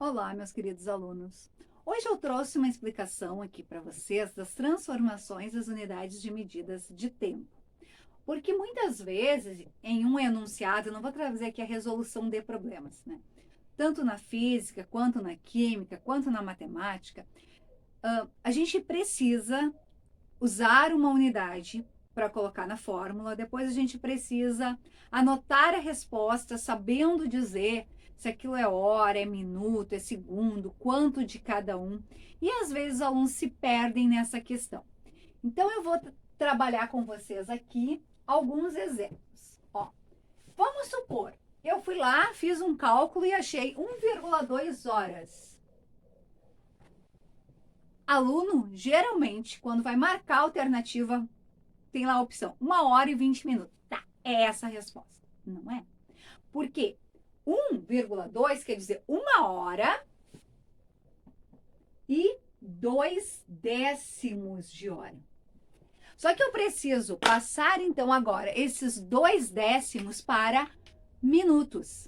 Olá, meus queridos alunos. Hoje eu trouxe uma explicação aqui para vocês das transformações das unidades de medidas de tempo. Porque muitas vezes, em um enunciado, eu não vou trazer aqui a resolução de problemas, né? Tanto na física, quanto na química, quanto na matemática, a gente precisa usar uma unidade para colocar na fórmula, depois a gente precisa anotar a resposta sabendo dizer se aquilo é hora, é minuto, é segundo, quanto de cada um. E às vezes os alunos se perdem nessa questão. Então eu vou trabalhar com vocês aqui alguns exemplos. Ó, vamos supor, eu fui lá, fiz um cálculo e achei 1,2 horas. Aluno, geralmente, quando vai marcar a alternativa, tem lá a opção 1 hora e 20 minutos. Tá, é essa a resposta. Não é? Porque 1,2 quer dizer 1 hora e 2 décimos de hora. Só que eu preciso passar, então, agora esses 2 décimos para minutos.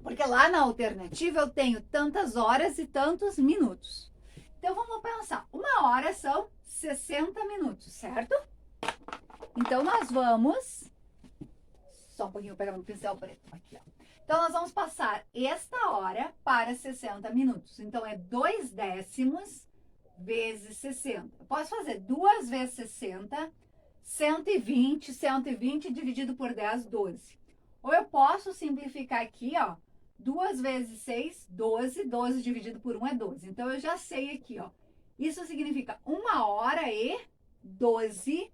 Porque lá na alternativa eu tenho tantas horas e tantos minutos. Então, vamos pensar. 1 hora são 60 minutos, certo? Então, nós vamos... Só um pouquinho, eu vou pegar um pincel preto. Aqui, ó. Então, nós vamos passar esta hora para 60 minutos. Então, é 2 décimos vezes 60. Eu posso fazer 2 vezes 60, 120, 120 dividido por 10, 12. Ou eu posso simplificar aqui, ó. 2 vezes 6, 12. 12 dividido por 1 é 12. Então, eu já sei aqui, ó. Isso significa 1 hora e 12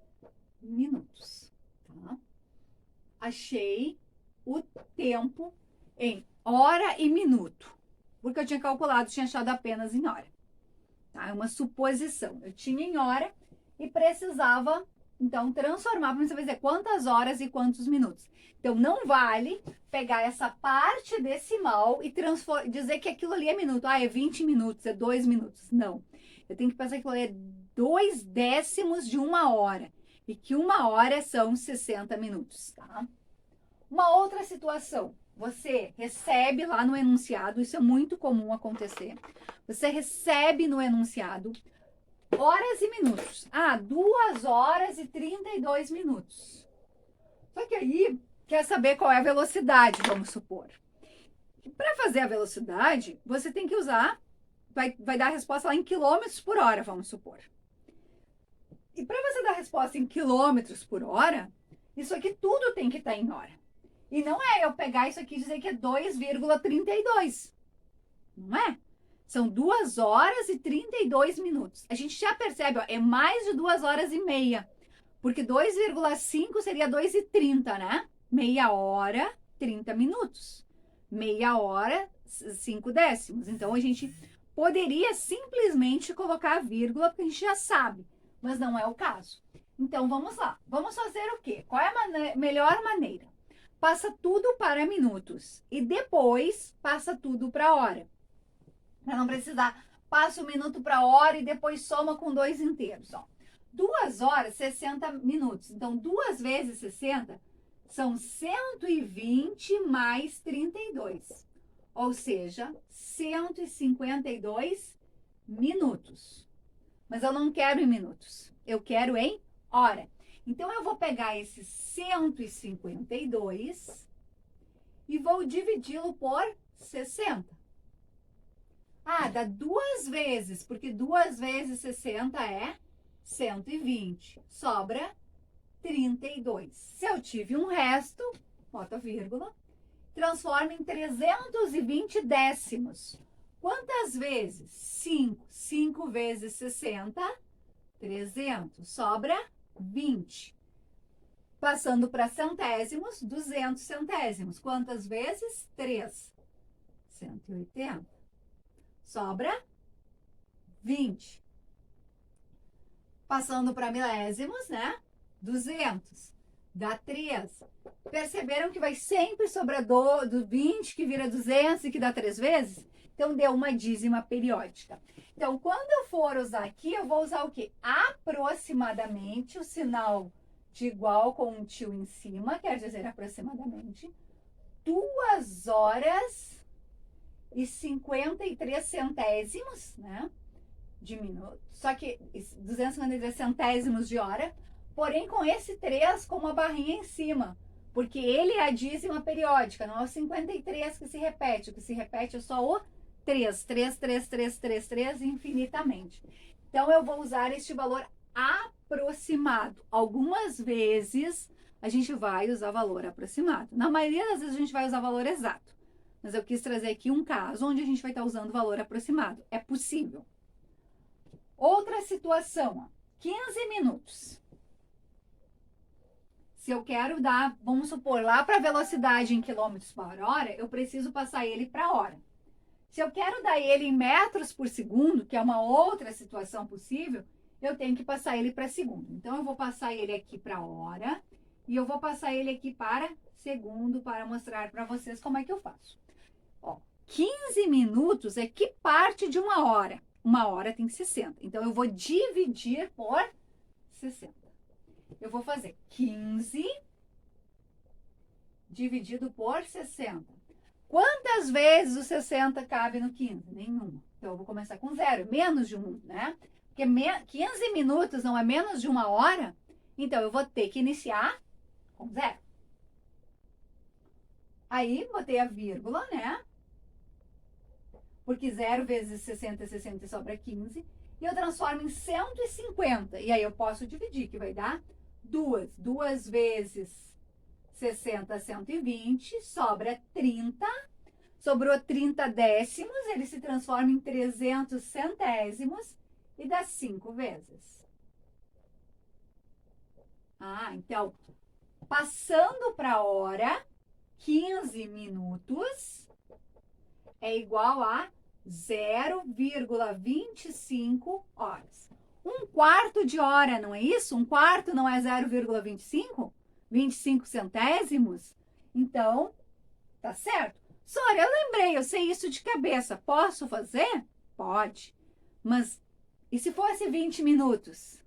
minutos. Tá? Achei o tempo em hora e minuto. Porque eu tinha calculado, tinha achado apenas em hora. Tá? É uma suposição. Eu tinha em hora e precisava, então, transformar para você dizer quantas horas e quantos minutos. Então, não vale pegar essa parte decimal e dizer que aquilo ali é minuto. Ah, é 20 minutos, é 2 minutos. Não. Eu tenho que pensar que aquilo ali é 2 décimos de 1 hora. E que 1 hora são 60 minutos, tá? Uma outra situação. Você recebe lá no enunciado, isso é muito comum acontecer. Você recebe no enunciado horas e minutos. Ah, 2 horas e 32 minutos. Só que aí quer saber qual é a velocidade, vamos supor. Para fazer a velocidade, você tem que usar, vai dar a resposta lá em quilômetros por hora, vamos supor. E para você dar a resposta em quilômetros por hora, isso aqui tudo tem que estar em hora. E não é eu pegar isso aqui e dizer que é 2,32. Não é? São 2 horas e 32 minutos. A gente já percebe, ó, é mais de 2 horas e meia. Porque 2,5 seria 2,30, né? Meia hora, 30 minutos. Meia hora, 5 décimos. Então, a gente poderia simplesmente colocar a vírgula, porque a gente já sabe. Mas não é o caso. Então, vamos lá. Vamos fazer o quê? Qual é a melhor maneira? Passa tudo para minutos. E depois, passa tudo para hora. Para não precisar, passa o minuto para hora e depois soma com 2 inteiros. Ó. 2 horas, 60 minutos. Então, 2 vezes 60 são 120 mais 32. Ou seja, 152 minutos. Mas eu não quero em minutos. Eu quero em hora. Então, eu vou pegar esse 152 e vou dividi-lo por 60. Ah, dá 2 vezes, porque 2 vezes 60 é 120. Sobra 32. Se eu tive um resto, bota vírgula, transforma em 320 décimos. Quantas vezes? 5. 5 vezes 60, 300. Sobra 20. Passando para centésimos, 200 centésimos. Quantas vezes? 3. 180. Sobra 20. Passando para milésimos, né? 200. Dá 3. Perceberam que vai sempre sobrar do 20, que vira 200 e que dá 3 vezes? Então, deu uma dízima periódica. Então, quando eu for usar aqui, eu vou usar o quê? Aproximadamente, o sinal de igual com um tio em cima, quer dizer aproximadamente, 2 horas e 53 centésimos, né? De minuto. Só que 253 centésimos de hora, porém com esse 3 com uma barrinha em cima. Porque ele é a dízima periódica, não é o 53 que se repete. O que se repete é só o 3. 3, 3, 3, 3, 3, infinitamente. Então, eu vou usar este valor aproximado. Algumas vezes, a gente vai usar valor aproximado. Na maioria das vezes, a gente vai usar valor exato. Mas eu quis trazer aqui um caso onde a gente vai estar usando valor aproximado. É possível. Outra situação, ó, 15 minutos. Se eu quero dar, vamos supor, lá para a velocidade em quilômetros por hora, eu preciso passar ele para hora. Se eu quero dar ele em metros por segundo, que é uma outra situação possível, eu tenho que passar ele para segundo. Então, eu vou passar ele aqui para hora e eu vou passar ele aqui para segundo para mostrar para vocês como é que eu faço. Ó, 15 minutos é que parte de uma hora. Uma hora tem 60. Então, eu vou dividir por 60. Eu vou fazer 15 dividido por 60. Quantas vezes o 60 cabe no 15? Nenhuma. Então, eu vou começar com 0, menos de 1, né? Porque 15 minutos não é menos de uma hora, então eu vou ter que iniciar com 0. Aí, botei a vírgula, né? Porque 0 vezes 60 é 60 e sobra 15. E eu transformo em 150. E aí eu posso dividir, que vai dar 2. 2 vezes 60, 120, sobra 30. Sobrou 30 décimos, ele se transforma em 300 centésimos e dá 5 vezes. Então, passando para a hora, 15 minutos é igual a 0,25 horas. Um quarto de hora, não é isso? Um quarto não é 0,25? 25 centésimos? Então, tá certo. Sônia, eu lembrei, eu sei isso de cabeça. Posso fazer? Pode. Mas e se fosse 20 minutos?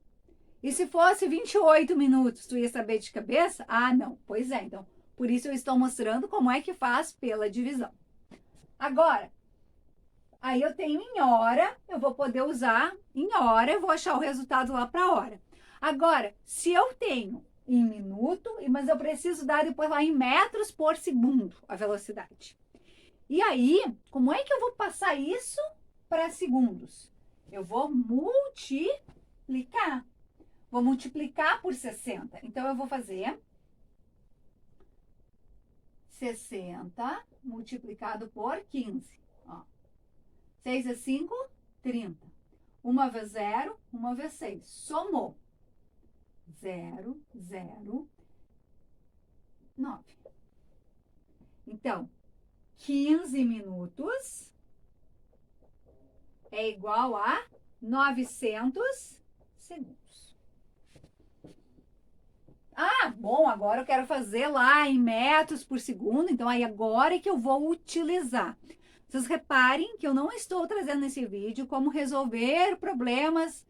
E se fosse 28 minutos? Tu ia saber de cabeça? Ah, não. Pois é, então, por isso eu estou mostrando como é que faz pela divisão. Agora, aí eu tenho em hora, eu vou poder usar em hora, eu vou achar o resultado lá para hora. Agora, se eu tenho em minuto, mas eu preciso dar depois lá em metros por segundo a velocidade. E aí, como é que eu vou passar isso para segundos? Eu vou multiplicar. Vou multiplicar por 60. Então, eu vou fazer 60 multiplicado por 15. Ó. 6 é 5, 30. Uma vez 0, uma vez 6. Somou. 0, 0, 9. Então, 15 minutos é igual a 900 segundos. Bom, agora eu quero fazer lá em metros por segundo, então aí agora é que eu vou utilizar. Vocês reparem que eu não estou trazendo nesse vídeo como resolver problemas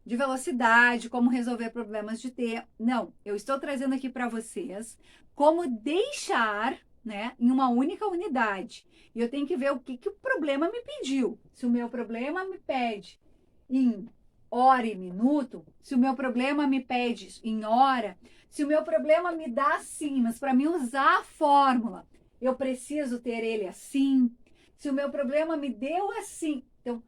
de velocidade, como resolver problemas de tempo. Não, eu estou trazendo aqui para vocês como deixar, né, em uma única unidade. E eu tenho que ver o que o problema me pediu. Se o meu problema me pede em hora e minuto, se o meu problema me pede em hora, se o meu problema me dá assim, mas para mim usar a fórmula, eu preciso ter ele assim. Se o meu problema me deu assim, então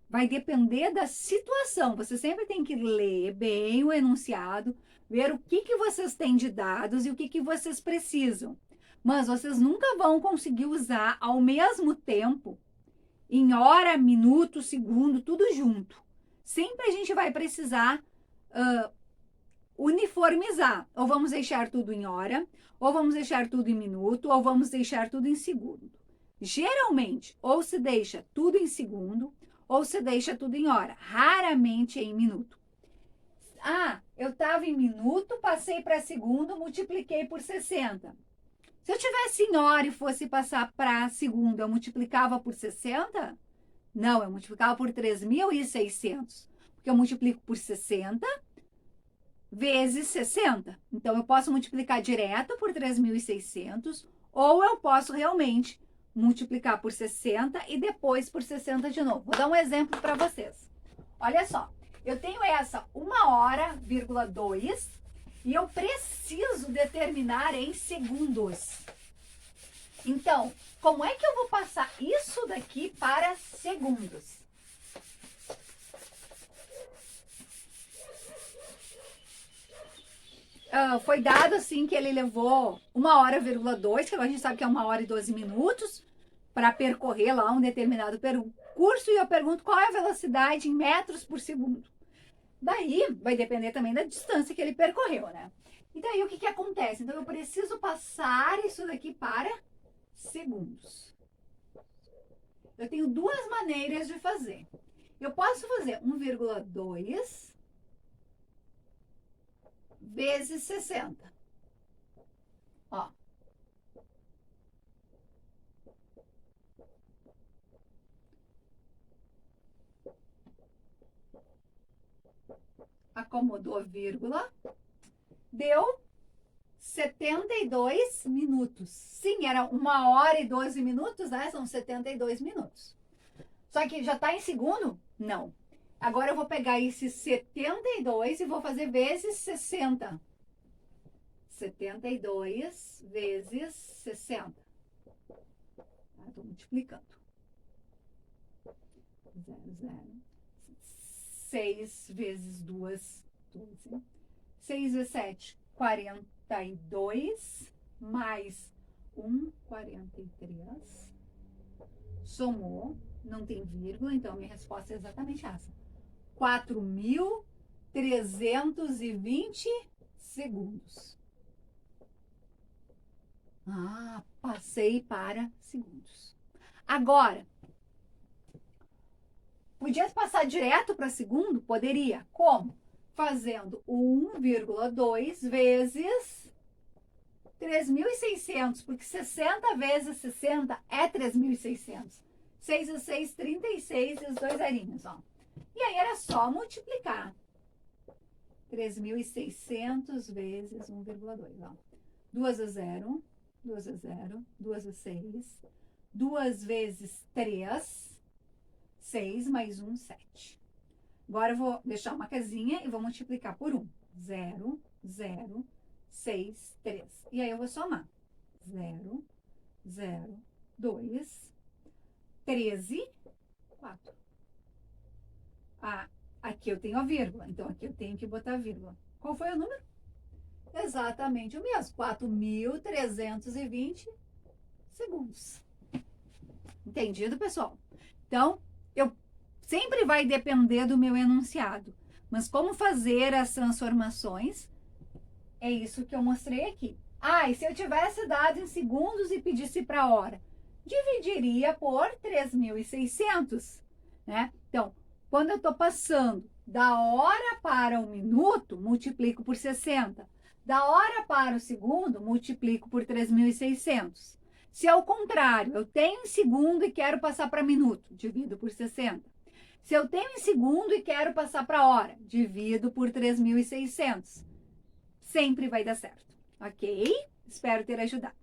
vai depender da situação. Você sempre tem que ler bem o enunciado, ver o que vocês têm de dados e o que vocês precisam. Mas vocês nunca vão conseguir usar ao mesmo tempo, em hora, minuto, segundo, tudo junto. Sempre a gente vai precisar uniformizar. Ou vamos deixar tudo em hora, ou vamos deixar tudo em minuto, ou vamos deixar tudo em segundo. Geralmente, ou se deixa tudo em segundo, ou se deixa tudo em hora. Raramente em minuto. Eu estava em minuto, passei para segundo, multipliquei por 60. Se eu tivesse em hora e fosse passar para segundo, eu multiplicava por 60? Não, eu multiplicava por 3.600. Porque eu multiplico por 60 vezes 60. Então, eu posso multiplicar direto por 3.600 ou eu posso realmente multiplicar por 60 e depois por 60 de novo. Vou dar um exemplo para vocês. Olha só, eu tenho essa 1h,2 e eu preciso determinar em segundos. Então, como é que eu vou passar isso daqui para segundos? Foi dado assim que ele levou 1h,2, que a gente sabe que é 1h e 12 para percorrer lá um determinado percurso, e eu pergunto qual é a velocidade em metros por segundo. Daí vai depender também da distância que ele percorreu, né? E daí o que acontece? Então eu preciso passar isso daqui para segundos. Eu tenho duas maneiras de fazer. Eu posso fazer 1,2 vezes 60. Ó. Acomodou vírgula. Deu 72 minutos. Sim, era 1h e 12, né? São 72 minutos. Só que já está em segundo? Não. Agora eu vou pegar esses 72 e vou fazer vezes 60. 72 vezes 60. Estou multiplicando. 0. 6 vezes 2, 12. 6 vezes 7, 42. Mais 1, 43. Somou. Não tem vírgula, então a minha resposta é exatamente essa. 4.320 segundos. Passei para segundos. Agora, podia passar direto para segundo? Poderia. Como? Fazendo 1,2 vezes 3.600, porque 60 vezes 60 é 3.600. 6 vezes 6, 36 e os dois zerinhos, ó. E aí era só multiplicar. 3.600 vezes 1,2, ó. 2 a 0, 2 a 0, 2 a 6, 2 vezes 3, 6 mais 1, 7. Agora eu vou deixar uma casinha e vou multiplicar por 1. 0, 0, 6, 3. E aí eu vou somar. 0, 0, 2, 13, 4. Aqui eu tenho a vírgula, então aqui eu tenho que botar a vírgula. Qual foi o número? Exatamente o mesmo, 4.320 segundos. Entendido, pessoal? Então, eu sempre vai depender do meu enunciado, mas como fazer as transformações, é isso que eu mostrei aqui. E se eu tivesse dado em segundos e pedisse para hora, dividiria por 3.600, né? Então, quando eu estou passando da hora para o minuto, multiplico por 60. Da hora para o segundo, multiplico por 3.600. Se ao contrário, eu tenho em segundo e quero passar para minuto, divido por 60. Se eu tenho em segundo e quero passar para hora, divido por 3.600. Sempre vai dar certo, ok? Espero ter ajudado.